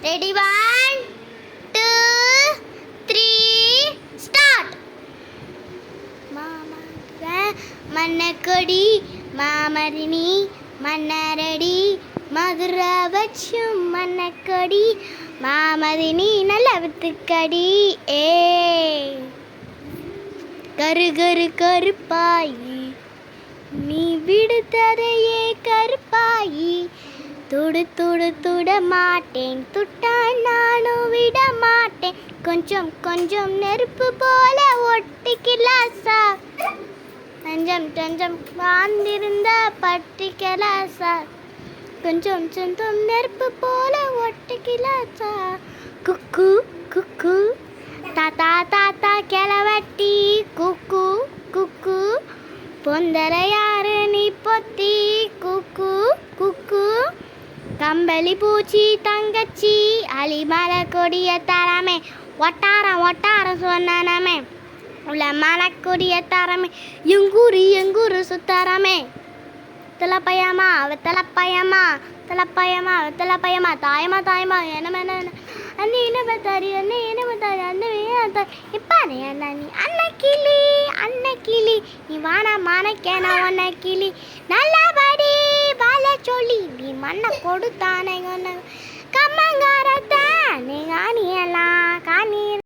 Ready 1 2 3 start. மன்னக்கொடி மாமரினி மன்னரடி மதுரை வச்சும் மன்னக்கொடி மாமதினி நல்ல வித்துக்கடி. ஏ கரு கரு கருப்பாயி நீ விடுததையே கருப்பாயி துடு துடு துட மாட்டேன் துட்டா நானும் விட மாட்டேன் கொஞ்சம் கொஞ்சம் நெருப்பு போல ஒட்டிக்கலாசா கொஞ்சம் கொஞ்சம் வாழ்ந்திருந்த பட்டிக்கலாசா கொஞ்சம் சொந்தம் நெருப்பு போல ஒட்டிக்கலாசா. குக்கு குக்கு தாத்தா தாத்தா கிளவட்டி குக்கு குக்கு பொந்தர யாரு நீ பொத்தி குக்கு குக்கு கம்பளி பூச்சி தங்கச்சி அலிமலை கொடிய தரமே ஒட்டாரம் ஒட்டாரம் சொன்னனமே உள்ள மலைக்கொடிய தரமே எங்கூரு சுத்தரமே திலப்பயமா வெத்தலப்பயமா திலப்பயமா வெத்தலப்பயமா தாயமா தாயமா என்ன அண்ணி என்ன பார்த்தாரு அண்ணே என்ன பார்த்தாரு அண்ணே இப்போ நீ அன்ன கிளி நீ வானா மானக்கேன ஒன்ன கிளி நல்லபடி வாழ சொல்லி நீ மண்ணை கொடுத்தானே